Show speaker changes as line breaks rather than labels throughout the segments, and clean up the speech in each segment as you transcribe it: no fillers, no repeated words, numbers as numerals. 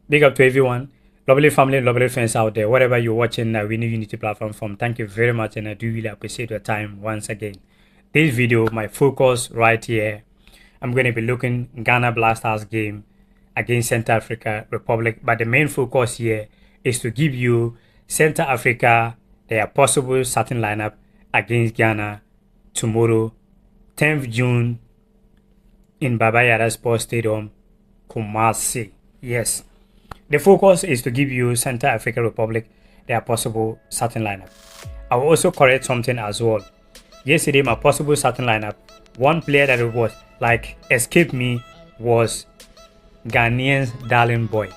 Big up to everyone. Lovely family, lovely friends out there. Whatever you're watching Awini Unity platform from, thank you very much, and I do really appreciate your time once again. This video, my focus right here, I'm going to be looking Ghana Black Stars game against Central Africa Republic, but the main focus here is to give you Central Africa their possible starting lineup against Ghana tomorrow, 10th June in Baba Yara Sports Stadium, Kumasi. Yes. The focus is to give you Central African Republic their possible starting lineup. I will also correct something as well. Yesterday, my possible starting lineup, one player that was like escaped me was Ghanaian's darling boy.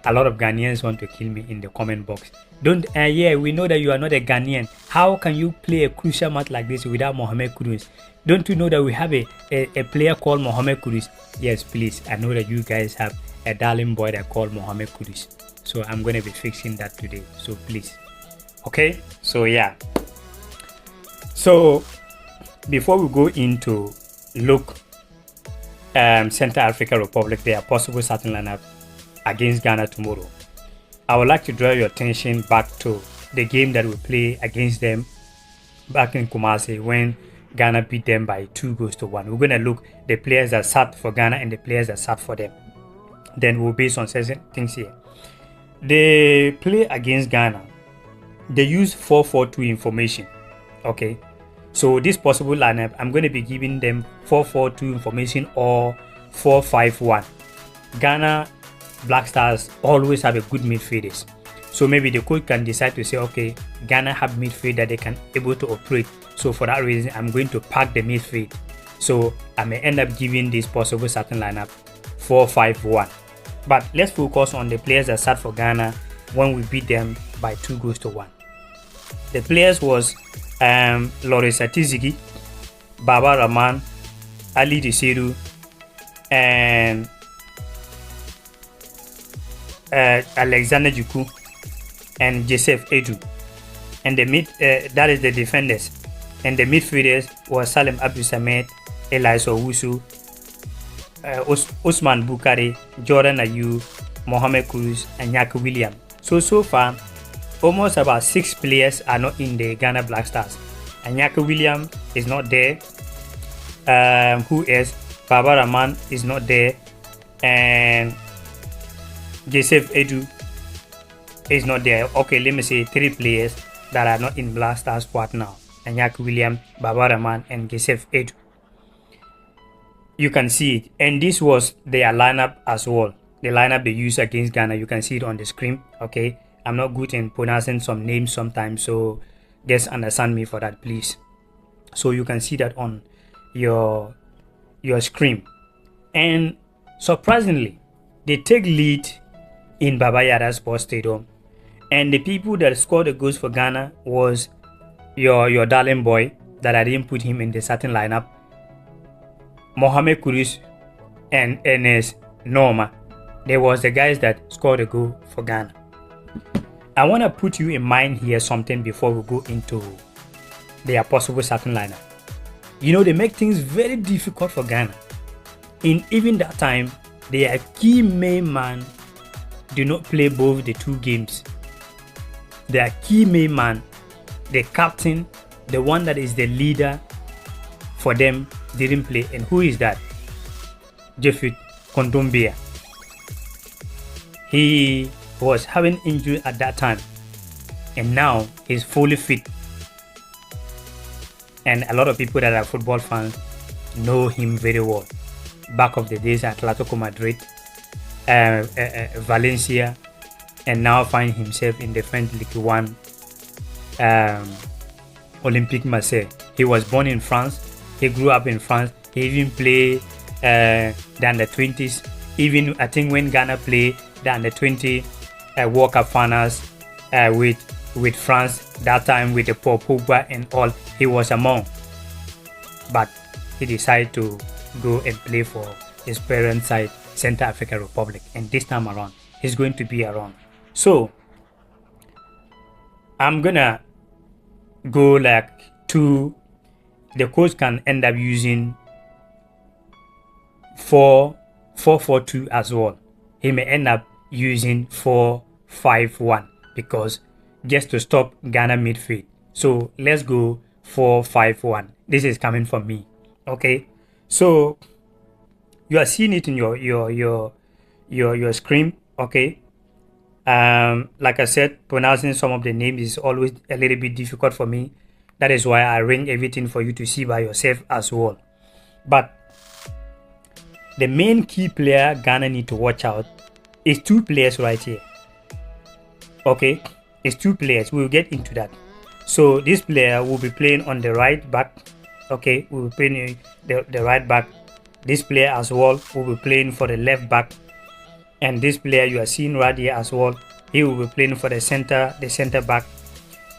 A lot of Ghanaians want to kill me in the comment box. Yeah, we know that you are not a Ghanaian. How can you play a crucial match like this without Mohamed Kudus? Don't you know that we have a player called Mohamed Kudus? Yes, please. I know that you guys have a darling boy that called Mohamed Kudus. So I'm going to be fixing that today. So please. Okay? So yeah. So before we go into look Central African Republic, their possible starting lineup against Ghana tomorrow, I would like to draw your attention back to the game that we play against them back in Kumasi when Ghana beat them by 2-1. We're going to look the players that sat for Ghana and the players that sat for them. Then we'll base on certain things here. They play against Ghana. They use 4-4-2 information. Okay. So this possible lineup, I'm going to be giving them 4-4-2 information or 4-5-1. Ghana Black Stars always have a good midfielders. So maybe the coach can decide to say, okay, Ghana have midfield that they can able to operate. So for that reason, I'm going to pack the midfield. So I may end up giving this possible starting lineup 4-5-1. But let's focus on the players that sat for Ghana when we beat them by 2-1. The players was Loris Atizigi, Baba Rahman, Ali Desiru, and Alexander Juku and Joseph Edu. And the that is the defenders. And the midfielders was Salem Abdul Samed, Elias Owusu, Usman Bukari, Jordan Ayew, Mohamed Kudus, and Yaka William. So far, almost about 6 players are not in the Ghana Black Stars. And Yaka William is not there. Who is? Baba Rahman is not there. And Joseph Edu is not there. Okay, let me say 3 players that are not in Black Stars squad now. And Yaka William, Baba Rahman, and Joseph Edu. You can see it, and this was their lineup as well. The lineup they use against Ghana, you can see it on the screen. Okay, I'm not good in pronouncing some names sometimes, so just understand me for that, please. So you can see that on your screen. And surprisingly, they take lead in Baba Yara Sports Stadium, and the people that scored the goals for Ghana was your darling boy that I didn't put him in the starting lineup, Mohamed Kudus and Enes Norma. They was the guys that scored a goal for Ghana. I want to put you in mind here something before we go into their possible starting lineup. You know, they make things very difficult for Ghana. In even that time, their key main man did not play both the 2 games. Their key main man, the captain, the one that is the leader for them, didn't play. And who is that? Jeffrey Kondombia. He was having injury at that time, and now he's fully fit. And a lot of people that are football fans know him very well. Back of the days at Atletico Madrid, Valencia, and now find himself in the French Ligue 1, Olympique Marseille. He was born in France. He grew up in France. He even played the under-20s. Even I think when Ghana played the under-20 World Cup finals with France, that time with the Paul Pogba and all, he was among. But he decided to go and play for his parents' side, Central African Republic. And this time around, he's going to be around. So I'm gonna go like to the coach can end up using 4-4-2 as well. he may end up using 4-5-1 because just to stop Ghana midfield. So let's go 4-5-1. This is coming from me. Okay, so you are seeing it in your screen. Okay, like I said, pronouncing some of the names is always a little bit difficult for me. That is why I ring everything for you to see by yourself as well. But the main key player Ghana need to watch out is two players right here. Okay, it's two players. We'll get into that. So this player will be playing on the right back. Okay, we'll be playing the right back. This player as well will be playing for the left back. And this player you are seeing right here as well, he will be playing for the center back.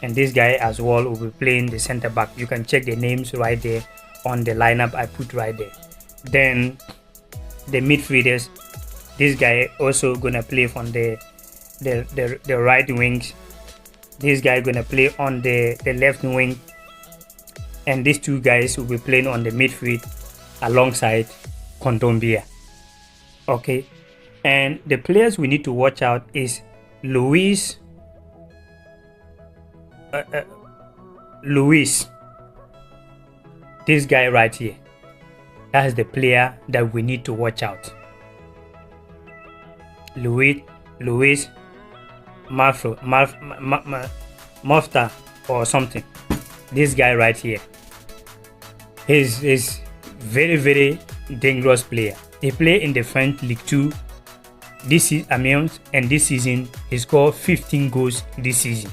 And this guy as well will be playing the center back. You can check the names right there on the lineup I put right there. Then the midfielders, this guy also gonna play from the right wings. This guy gonna play on the left wing, and these two guys will be playing on the midfield alongside Kondombia. Okay, and the players we need to watch out is Luis. This guy right here. That is the player that we need to watch out. Luis Mafta or something. This guy right here. He's very dangerous player. He play in the French League 2 this season he scored 15 goals this season.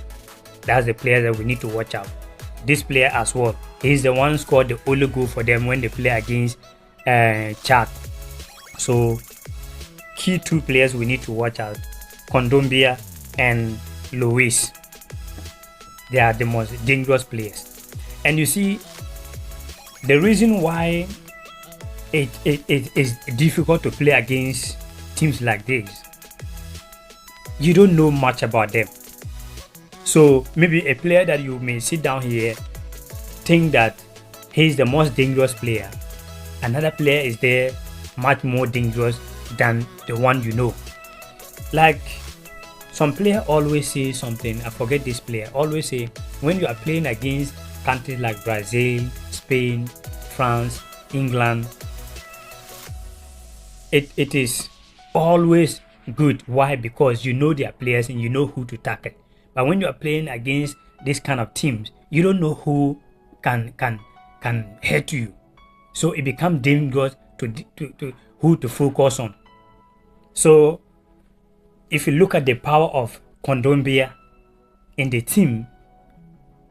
That's the player that we need to watch out. This player as well, he's the one scored the only goal for them when they play against Chad. So key two players we need to watch out: Kondombia and Luis. They are the most dangerous players. And you see, the reason why it is difficult to play against teams like this, you don't know much about them. So maybe a player that you may sit down here think that he's the most dangerous player, another player is there much more dangerous than the one you know. Like some player always say something, I forget this player, always say when you are playing against countries like Brazil, Spain, France, England, it is always good. Why? Because you know their players and you know who to tackle. But when you are playing against this kind of teams, you don't know who can hurt you. So it becomes dangerous to who to focus on. So if you look at the power of Kondombia in the team,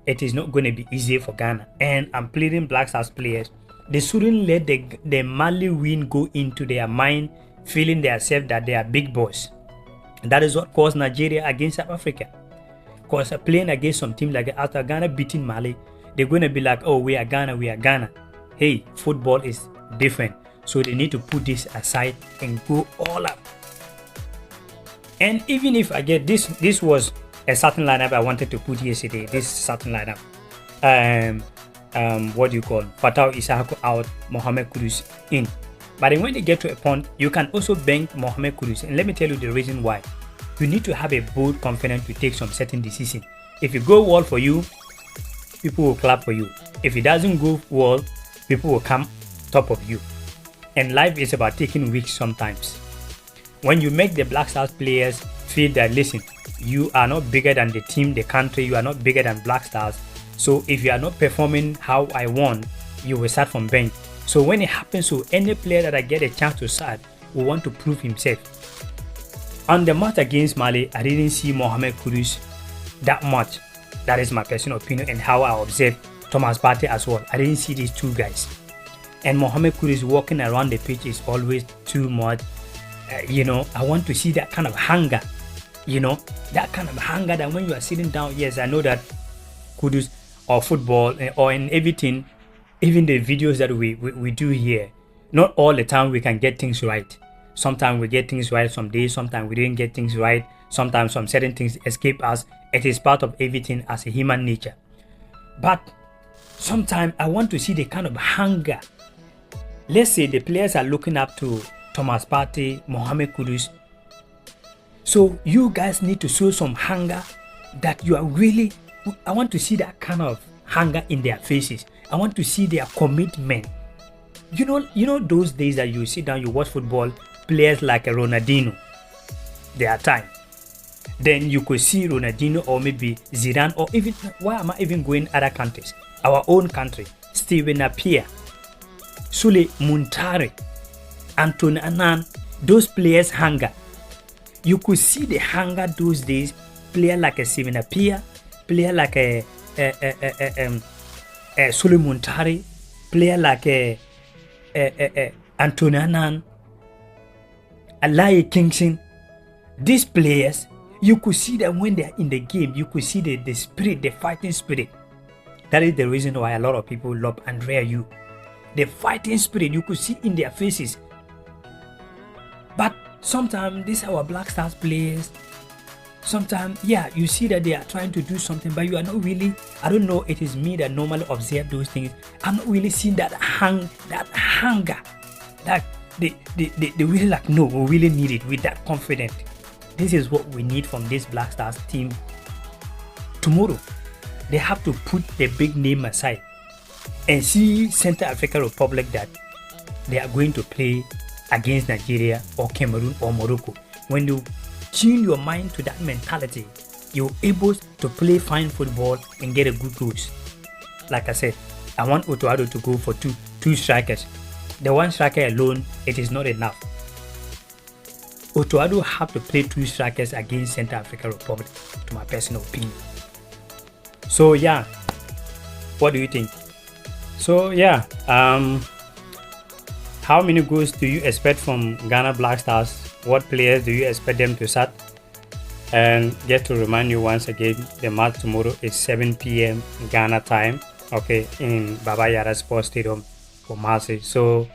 it is not going to be easy for Ghana. And I'm pleading Black Stars players, they shouldn't let the Mali win go into their mind, feeling themselves that they are big boys. And that is what caused Nigeria against South Africa. Because playing against some team like after Ghana beating Mali, they're going to be like, oh, we are Ghana, we are Ghana. Hey, football is different. So they need to put this aside and go all up. And even if I get this was a certain lineup I wanted to put yesterday, this certain lineup. What do you call Fatau Isako out, Mohamed Kudus in. But then when they get to a point, you can also bank Mohamed Kudus. And let me tell you the reason why. You need to have a bold confidence to take some certain decision. If it go well for you, people will clap for you. If it doesn't go well, people will come top of you. And life is about taking risks sometimes. When you make the Black Stars players feel that, listen, you are not bigger than the team, the country, you are not bigger than Black Stars. So if you are not performing how I want, you will start from bench. So when it happens to any player that I get a chance to start, will want to prove himself. On the match against Mali, I didn't see Mohamed Kudus that much. That is my personal opinion and how I observe Thomas Partey as well. I didn't see these two guys. And Mohamed Kudus walking around the pitch is always too much. I want to see that kind of hunger. That kind of hunger that when you are sitting down, yes, I know that Kudus or football or in everything, even the videos that we do here, not all the time we can get things right. Sometimes we get things right some days, sometimes we didn't get things right, sometimes some certain things escape us. It is part of everything as a human nature. But sometimes I want to see the kind of hunger. Let's say the players are looking up to Thomas Partey, Mohamed Kudus. So you guys need to show some hunger that you are really, I want to see that kind of hunger in their faces. I want to see their commitment. You know those days that you sit down, you watch football, players like Ronaldinho, their time. Then you could see Ronaldinho or maybe Zidane, or even, why am I even going other countries? Our own country, Steven Appiah, Sule Muntari, Anthony Annan, those players' hunger. You could see the hunger those days. Player like a Steven Appiah, player like a Sule Muntari, player like a Anthony Annan, Alaye Kingston. These players, you could see them when they are in the game. You could see the spirit, the fighting spirit. That is the reason why a lot of people love Andrea Yu. The fighting spirit you could see in their faces. But sometimes these are our Black Stars players. Sometimes, yeah, you see that they are trying to do something, but you are not really, I don't know, it is me that normally observe those things. I'm not really seeing that hunger, that they really like, no, we really need it with that confidence. This is what we need from this Black Stars team. Tomorrow, they have to put the big name aside and see Central African Republic that they are going to play against Nigeria or Cameroon or Morocco. When you tune your mind to that mentality, you're able to play fine football and get a good goals. Like I said, I want Otoado to go for two strikers. The one striker alone, it is not enough. Otoado have to play 2 strikers against Central African Republic, to my personal opinion. So yeah, what do you think? So yeah, how many goals do you expect from Ghana Black Stars? What players do you expect them to start? And just to remind you once again, the match tomorrow is 7 p.m. Ghana time, okay, in Baba Yara Sports Stadium for Kumasi. So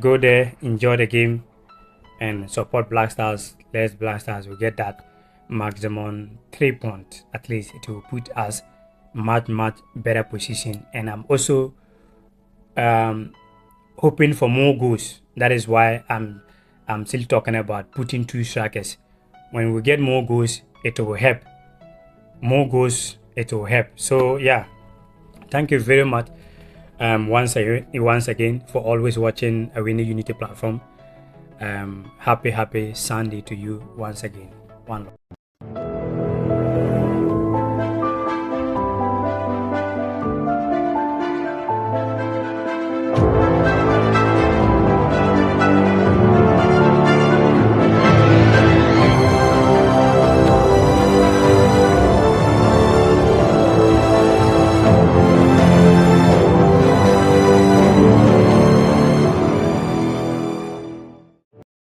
go there, enjoy the game, and support Black Stars. Let's Black Stars will get that maximum 3 points. At least it will put us much better position. And I'm also hoping for more goals. That is why I'm still talking about putting 2 strikers. When we get more goals, it will help. More goals, it will help. So yeah, thank you very much once again for always watching Awini Unity platform. Happy Sunday to you once again. One love.